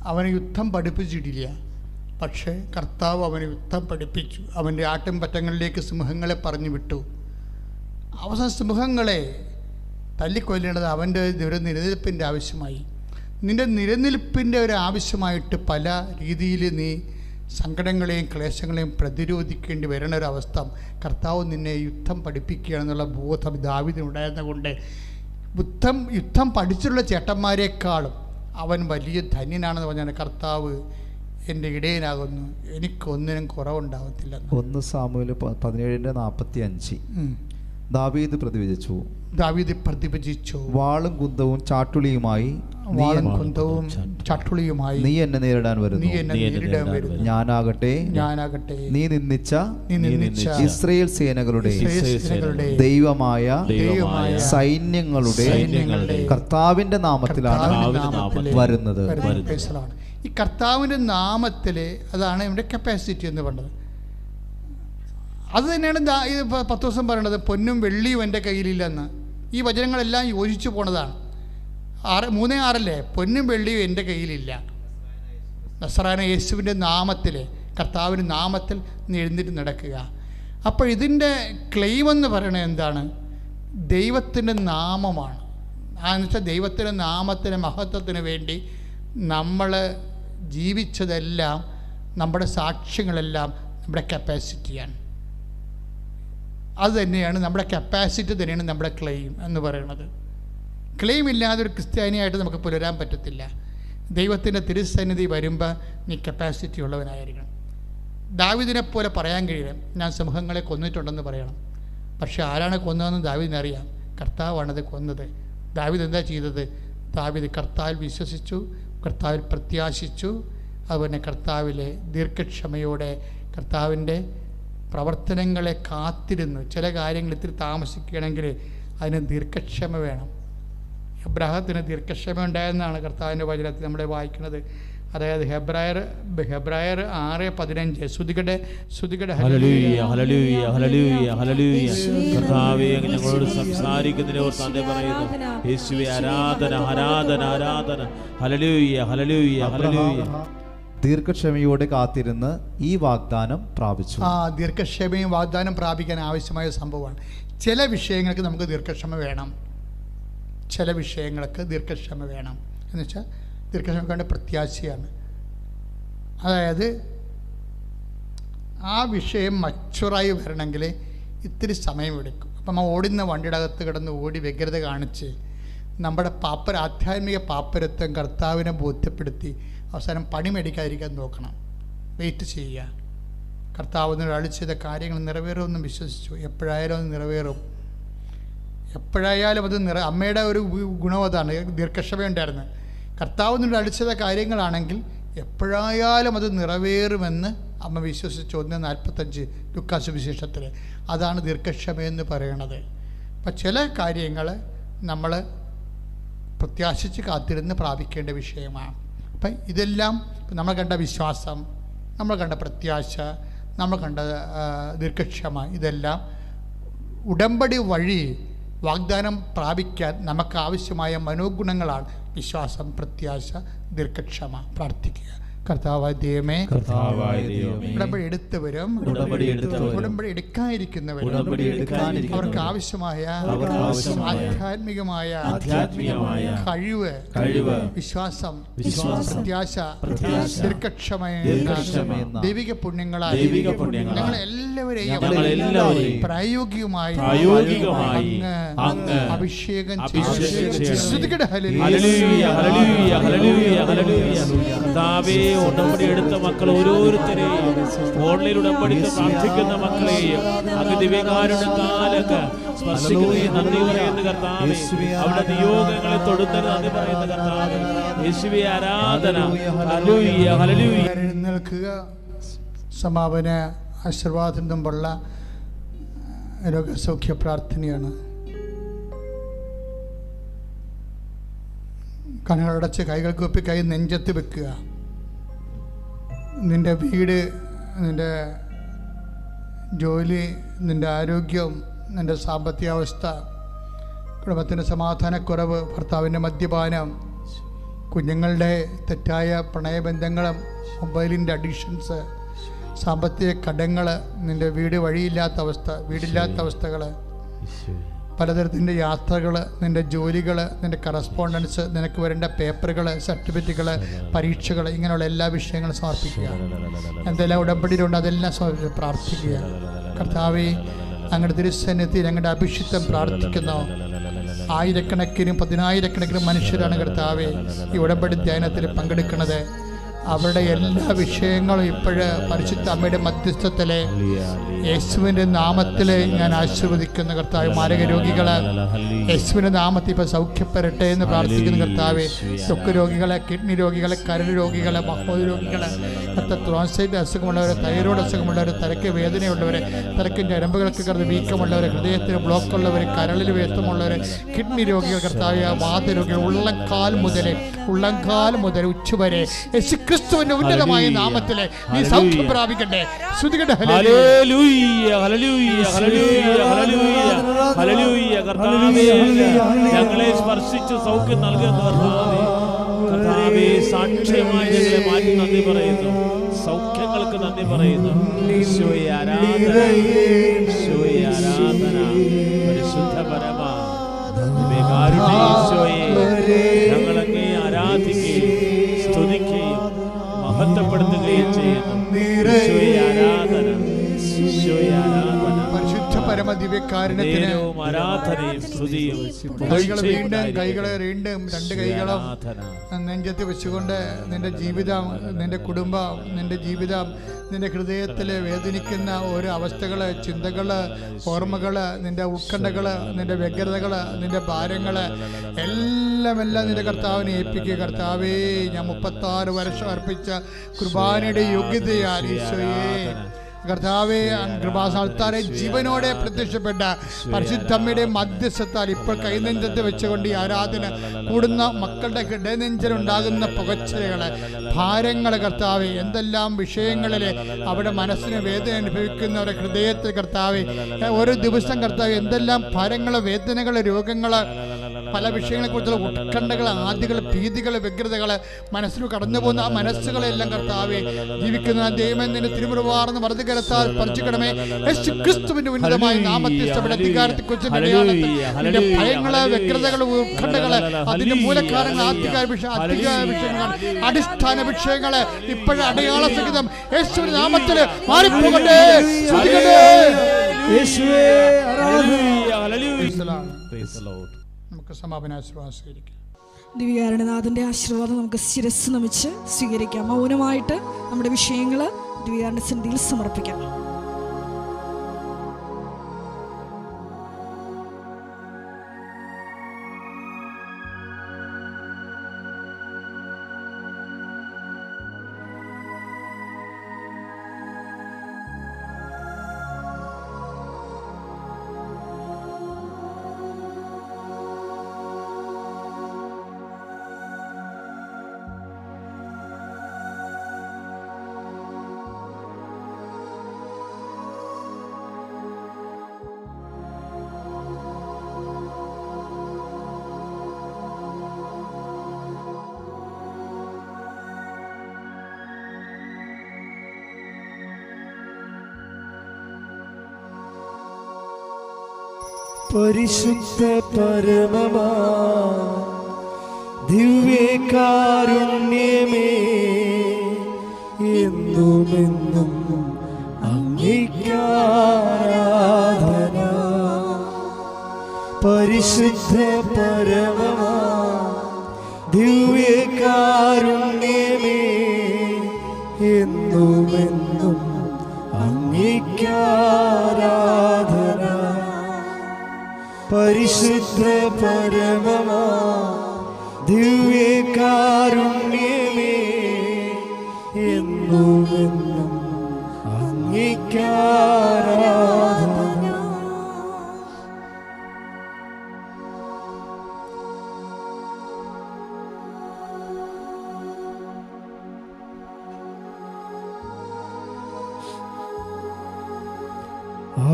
അവനെ യുദ്ധം പഠിപ്പിച്ചിട്ടില്ല. പക്ഷേ കർത്താവ് അവനെ യുദ്ധം പഠിപ്പിച്ചു. അവൻ്റെ ആട്ടിൻപറ്റങ്ങളിലേക്ക് സിംഹങ്ങളെ പറഞ്ഞു വിട്ടു. അവസാന സിംഹങ്ങളെ തല്ലിക്കൊല്ലേണ്ടത് അവൻ്റെ ഒരു നിലനിൽപ്പിൻ്റെ ആവശ്യമായി. നിൻ്റെ നിലനിൽപ്പിൻ്റെ ഒരു ആവശ്യമായിട്ട് പല രീതിയിൽ നീ സങ്കടങ്ങളെയും ക്ലേശങ്ങളെയും പ്രതിരോധിക്കേണ്ടി വരുന്ന ഒരവസ്ഥ കർത്താവ് നിന്നെ യുദ്ധം പഠിപ്പിക്കുകയാണെന്നുള്ള ബോധം ദാവീദിനുണ്ടായിരുന്നത് കൊണ്ട് യുദ്ധം പഠിച്ചിട്ടുള്ള ചേട്ടന്മാരെക്കാളും അവൻ വലിയ ധന്യനാണെന്ന് പറഞ്ഞാൽ കർത്താവ് എൻ്റെ ഇടയനാകുന്നു, എനിക്കൊന്നിനും കുറവുണ്ടാകത്തില്ല. 1 സാമുവേൽ 17:45 ദാവീദ് പ്രതിവചിച്ചു, വാളും കുന്തവും ചാട്ടുളിയുമായി നീ എന്നെ നേരിടാൻ വരുന്നു. ഞാനാകട്ടെ നീ നിന്ദിച്ച ഇസ്രായേൽ സേനകളുടെ ദൈവമായ സൈന്യങ്ങളുടെ കർത്താവിന്റെ നാമത്തിലാണ് വരുന്നത്. ഈ കർത്താവിൻ്റെ നാമത്തിൽ, അതാണ് ഇവിടെ കപ്പാസിറ്റി എന്ന് പറഞ്ഞത്. അത് തന്നെയാണ് 10 ദിവസം പറയണത്, പൊന്നും വെള്ളിയും എൻ്റെ കയ്യിലില്ലെന്ന്. ഈ വചനങ്ങളെല്ലാം യോജിച്ചു പോണതാണ്. 3:6 പൊന്നും വെള്ളിയും എൻ്റെ കയ്യിലില്ല. നസറായ യേശുവിൻ്റെ നാമത്തിൽ, കർത്താവിൻ്റെ നാമത്തിൽ നീ എഴുന്നേറ്റ് നടക്കുക. അപ്പോൾ ഇതിൻ്റെ ക്ലെയിം എന്ന് പറയുന്നത് എന്താണ്? ദൈവത്തിൻ്റെ നാമമാണ്. എന്നുവെച്ചാൽ ദൈവത്തിൻ്റെ നാമത്തിന് മഹത്വത്തിന് വേണ്ടി നമ്മൾ ജീവിച്ചതെല്ലാം, നമ്മുടെ സാക്ഷ്യങ്ങളെല്ലാം നമ്മുടെ കപ്പാസിറ്റിയാണ്. അത് തന്നെയാണ് നമ്മുടെ കപ്പാസിറ്റി തന്നെയാണ് നമ്മുടെ ക്ലെയിം എന്ന് പറയുന്നത്. ക്ലെയിം ഇല്ലാതെ ഒരു ക്രിസ്ത്യാനിയായിട്ട് നമുക്ക് പുലരാൻ പറ്റത്തില്ല. ദൈവത്തിൻ്റെ തിരുസന്നിധി വരുമ്പോൾ നീ കപ്പാസിറ്റി ഉള്ളവനായിരിക്കണം. ദാവീദിനെ പോലെ പറയാൻ കഴിയണം, ഞാൻ സിംഹങ്ങളെ കൊന്നിട്ടുണ്ടെന്ന് പറയണം. പക്ഷെ ആരാണ് കൊന്നതെന്ന് ദാവീദിനറിയാം, കർത്താവാണത് കൊന്നത്. ദാവീദ് എന്താ ചെയ്തത്? ദാവീദ് കർത്താവിൽ വിശ്വസിച്ചു, കർത്താവിൽ പ്രത്യാശിച്ചു. അതുപോലെ കർത്താവിലെ ദീർഘക്ഷമയോടെ കർത്താവിൻ്റെ പ്രവർത്തനങ്ങളെ കാത്തിരുന്നു. ചില കാര്യങ്ങൾ ഇത്തിരി താമസിക്കുകയാണെങ്കിൽ അതിന് ദീർഘക്ഷമ വേണം. എബ്രാഹത്തിന് ദീർഘക്ഷമ ഉണ്ടായെന്നാണ് കർത്താവിൻ്റെ വചനത്തിൽ നമ്മളെ വായിക്കുന്നത്. അതായത് ഹെബ്രായർ 6:15 ശ്രുതികടെ ഹല്ലേലൂയ ഹല്ലേലൂയ ഹല്ലേലൂയ ഹല്ലേലൂയ. കർത്താവേ, ഞങ്ങളോട് സംസാരിക്കുന്നതിനെ ഓർത്ത് നന്ദി പറയുന്നു. യേശുവേ, ആരാധന ആരാധന ആരാധന. Hallelujah hallelujah hallelujah. ദീർഘക്ഷമയോടെ കാത്തിരുന്ന് ഈ വാഗ്ദാനം പ്രാപിച്ചു. ദീർഘക്ഷമയും വാഗ്ദാനം പ്രാപിക്കാൻ ആവശ്യമായ സംഭവമാണ്. ചില വിഷയങ്ങൾക്ക് നമുക്ക് ദീർഘക്ഷമ വേണം. ചില വിഷയങ്ങൾക്ക് ദീർഘക്ഷമ വേണം എന്ന് വെച്ചാൽ ദീർഘക്ഷമ പ്രത്യാശയാണ്. അതായത് ആ വിഷയം മച്ചുറായി വരണമെങ്കിൽ ഇത്തിരി സമയമെടുക്കും. അപ്പം നമ്മൾ ഓടുന്ന വണ്ടിയുടെ അകത്ത് കിടന്ന് ഓടി വ്യഗ്രത കാണിച്ച് നമ്മുടെ ആധ്യാത്മിക പാപ്പരത്വം കർത്താവിനെ ബോധ്യപ്പെടുത്തി അവസാനം പണി മേടിക്കാതിരിക്കാൻ നോക്കണം. വെയിറ്റ് ചെയ്യുക. കർത്താവിനോട് അരുളി ചെയ്ത കാര്യങ്ങൾ നിറവേറുമെന്ന് വിശ്വസിച്ചു. എപ്പോഴായാലും അത് നിറവേറും. എപ്പോഴായാലും അത് അമ്മയുടെ ഒരു ഗുണം അതാണ്, ദീർഘക്ഷമയുണ്ടായിരുന്നു. കർത്താവിനോട് അരുളി ചെയ്ത കാര്യങ്ങളാണെങ്കിൽ എപ്പോഴായാലും അത് നിറവേറുമെന്ന് അമ്മ വിശ്വസിച്ചു. 1:45 ലൂക്കാ സുവിശേഷത്തിൽ. അതാണ് ദീർഘക്ഷമയെന്ന് പറയണത്. അപ്പം ചില കാര്യങ്ങൾ നമ്മൾ പ്രത്യാശിച്ച് കാത്തിരുന്ന് പ്രാപിക്കേണ്ട വിഷയമാണ്. അപ്പം ഇതെല്ലാം നമ്മൾ കണ്ട വിശ്വാസം, നമ്മൾ കണ്ട പ്രത്യാശ, നമ്മൾ കണ്ട ദീർഘക്ഷമ, ഇതെല്ലാം ഉടമ്പടി വഴി വാഗ്ദാനം പ്രാപിക്കാൻ നമുക്ക് ആവശ്യമായ മനോഗുണങ്ങളാണ്. വിശ്വാസം, പ്രത്യാശ, ദീർഘക്ഷമ. പ്രാർത്ഥിക്കുക. കർത്താവായ ദൈവമേ, ഉടമ്പടി എടുത്തവരും ഉടമ്പടി എടുക്കാതിരിക്കുന്നവരും അവർക്ക് ആവശ്യമായ ആധ്യാത്മികമായ കഴിവ്, വിശ്വാസം, പ്രത്യാശ, ദീർഘക്ഷമ, ദൈവിക പുണ്യങ്ങളാൽ ഞങ്ങളെല്ലാവരെയും പ്രായോഗികമായി അങ്ങ് അഭിഷേകം ഉടമ്പടി എടുത്ത മക്കൾ ഓരോരുത്തരെയും, ഓൺലൈൻ ഉടമ്പടി പ്രാർത്ഥിക്കുന്ന മക്കളെയും അങ്ങ് ദിവ്യകാരുണ്യത്താലൊക്കെ സ്പർശിക്കുകയും നന്ദി പറയുന്ന കർത്താവേ, അവിടെ നിയോഗങ്ങളെ തൊടുന്നതിന് നന്ദി പറയുന്ന കർത്താവേ, യേശുവേ ആരാധന. Hallelujah hallelujah. എഴുന്നേൽക്കുക. സമാപന ആശീർവാദം മുമ്പുള്ള രോഗസൗഖ്യ പ്രാർത്ഥനയാണ്. കണ്ണുകളടച്ച് കൈകൾ കൂപ്പി കൈ നെഞ്ചത്ത് വെക്കുക. നിൻ്റെ വീട്, നിൻ്റെ ജോലി, നിൻ്റെ ആരോഗ്യം, നിൻ്റെ സാമ്പത്തികാവസ്ഥ, കുടുംബത്തിൻ്റെ സമാധാനക്കുറവ്, ഭർത്താവിൻ്റെ മദ്യപാനം, കുഞ്ഞുങ്ങളുടെ തെറ്റായ പ്രണയബന്ധങ്ങൾ, മൊബൈലിൻ്റെ അഡിക്ഷൻസ്, സാമ്പത്തിക കടങ്ങൾ, നിൻ്റെ വീടില്ലാത്ത അവസ്ഥകൾ, പലതരത്തിൻ്റെ യാത്രകൾ, നിൻ്റെ ജോലികൾ, നിൻ്റെ കറസ്പോണ്ടൻസ്, നിനക്ക് വരേണ്ട പേപ്പറുകൾ, സർട്ടിഫിക്കറ്റുകൾ, പരീക്ഷകൾ, ഇങ്ങനെയുള്ള എല്ലാ വിഷയങ്ങളും സമർപ്പിക്കുക. എന്തെല്ലാം ഉടമ്പടിയിലുണ്ട് അതെല്ലാം സമർപ്പിച്ച് പ്രാർത്ഥിക്കുക. കർത്താവേ, അങ്ങയുടെ തിരുസന്നിധിയിൽ ഞങ്ങളുടെ അഭിഷിക്തം പ്രാർത്ഥിക്കുന്നു. ആയിരക്കണക്കിനും 10,000-കണക്കിന് മനുഷ്യരാണ് കർത്താവേ ഈ ഉടമ്പടി ധ്യാനത്തിൽ പങ്കെടുക്കുന്നത്. അവരുടെ എല്ലാ വിഷയങ്ങളും ഇപ്പോഴ് പരിശുദ്ധ അമ്മയുടെ മധ്യസ്ഥത്തിലെ യേശുവിൻ്റെ നാമത്തിൽ ഞാൻ ആശീർവദിക്കുന്നു. കർത്താവ്, മാരക രോഗികളെ യേശുവിൻ്റെ നാമത്തിൽ ഇപ്പോൾ സൗഖ്യപ്പെടട്ടെ എന്ന് പ്രാർത്ഥിക്കുന്നു. കർത്താവ്, ത്വക്ക് രോഗികളെ, കിഡ്നി രോഗികളെ, കരൾ രോഗികളെ, മഹോദ രോഗികളെ, ത്രോൺസൈറ്റ് അസുഖമുള്ളവരെ, തൈറോയ്ഡ് അസുഖമുള്ളവരെ, തലയ്ക്ക് വേദനയുള്ളവരെ, തലക്കിൻ്റെ ഞരമ്പുകൾക്ക് കടന്ന് വീക്കമുള്ളവരെ, ഹൃദയത്തിന് ബ്ലോക്കുള്ളവർ, കരളിൽ വേസ്തമുള്ളവർ, കിഡ്നി രോഗികൾ, കർത്താവ്, വാതരോഗികൾ, ഉള്ളംകാൽ മുതൽ ഉച്ചവരെ ക്രിസ്തുവിന്റെ ഉന്നതമായ നാമത്തിലെ നീ സൗഖ്യം പ്രാപിക്കട്ടെ. ശ്രുതികട്ടെ. Hallelujah, hallelujah, hallelujah, hallelujah, hallelujah. കർത്താവേ, ഞങ്ങളെ സ്പർശിച്ച് സൗഖ്യം നൽകുന്ന കർത്താവേ, സാക്ഷ്യമായി ഞങ്ങളെ മാറ്റി നന്ദി പറയുന്നു. സൗഖ്യങ്ങൾക്ക് നന്ദി പറയുന്നു. ഈശോയെ ആരാധന, ഈശോയെ ആരാധന. പരിശുദ്ധ പരമ ഈശോയെ ഞങ്ങളങ്ങേ ആരാധിക്കുകയും സ്തുതിക്കുകയും മഹത്വപ്പെടുത്തുകയും ചെയ്യുന്നു. ഈശോയെ ആരാധന, ഈശോയെ ആരാധന. പരിശുദ്ധ പരമ ദിവ്യകാരുണ്യത്തിന് ആരാധനയും സ്തുതിയും. കൈകളെ വീണ്ടും രണ്ട് കൈകളും നെഞ്ചത്ത് വെച്ചുകൊണ്ട് നിന്റെ ജീവിതം, നിന്റെ കുടുംബം, നിന്റെ ജീവിതം, നിന്റെ ഹൃദയത്തിൽ വേദനിക്കുന്ന ഓരോ അവസ്ഥകൾ, ചിന്തകൾ, ഓർമ്മകൾ, നിന്റെ ഉത്കണ്ഠകൾ, നിന്റെ വ്യഗ്രതകൾ, നിന്റെ ഭാരങ്ങൾ എല്ലാം നിന്റെ കർത്താവിനെ ഏൽപ്പിക്കുക. കർത്താവേ, ഞാൻ 36 വർഷം അർപ്പിച്ച കുർബാനയുടെ യോഗ്യതയാൽ ഈശോയെ കർത്താവേ, കൃപാസ്ഥാനത്താരെ ജീവനോടെ പ്രത്യക്ഷപ്പെട്ട പരിശുദ്ധമ്മയുടെ മധ്യസ്ഥത്താൽ ഇപ്പോൾ കൈനെഞ്ചത്ത് വെച്ചുകൊണ്ട് ഈ ആരാധന കൂടുന്ന മക്കളുടെ ഹൃദയനെഞ്ചിലുണ്ടാകുന്ന പുകച്ചിലുകൾ, ഭാരങ്ങൾ, കർത്താവേ, എന്തെല്ലാം വിഷയങ്ങളിൽ അവിടെ മനസ്സിന് വേദന അനുഭവിക്കുന്നവരുടെ ഹൃദയത്തിൽ കർത്താവേ, ഓരോ ദിവസം കർത്താവേ എന്തെല്ലാം ഭാരങ്ങൾ, വേദനകൾ, രോഗങ്ങൾ, പല വിഷയങ്ങളെക്കുറിച്ചുള്ള ഉത്കണ്ഠകൾ, ആദികൾ, ഭീതികൾ, വ്യഗ്രതകൾ മനസ്സിൽ കടന്നു പോകുന്ന ആ മനസ്സുകളെല്ലാം കർത്താവേ ജീവിക്കുന്ന ദൈവം നിന്റെ തിരുമുറിവാർന്ന് വർദ്ധിക്കലത്താൽ സ്പർശിക്കണമേ. യേശുക്രിസ്തുവിന്റെ ഉന്നതമായ നാമത്തിൽ അധികാരത്തെക്കുറിച്ച് നിന്റെ ഭയങ്ങള്, വ്യഗ്രതകൾ, ഉത്കണ്ഠകള്, അതിന്റെ മൂലക്കാരങ്ങൾ, ആധികാര വിഷയങ്ങൾ, അടിസ്ഥാന വിഷയങ്ങള് ഇപ്പോഴും അടയാള സഹിതം യേശുവിന്റെ നാമത്തില് മാറിപ്പോകട്ടെ. നമുക്ക് സമാപനാശീർവാദം സ്വീകരിക്കാം. ദിവ്യകാരുണ്യനാഥന്റെ ആശീർവാദം നമുക്ക് ശിരസ് നമിച്ച് സ്വീകരിക്കാം. മൗനമായിട്ട് നമ്മുടെ വിഷയങ്ങൾ ദിവ്യകാരുണ്യ സന്നിധിയിൽ സമർപ്പിക്കാം. പരിശുദ്ധ പരമമാ ദിവ്യകാരുണ്യമേ, എന്നുമെന്നും അങ്ങേക്കാരാധന. പരിശുദ്ധ പരമമാ ദിവ്യകാരുണ്യമേ, എന്നുമെന്നും അങ്ങേക്കാരാധന. പരിശുദ്ധ പരമമാ ദിവ്യകാരുണ്യമേ, എന്നുമെന്നും അങ്ങേക്കാരാധന.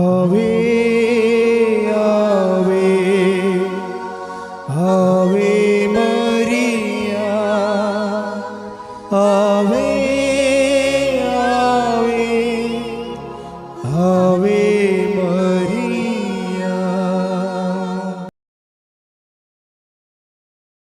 ആവേ ആവേ ആവേ മരിയ, ആവേ ആവേ ആവേ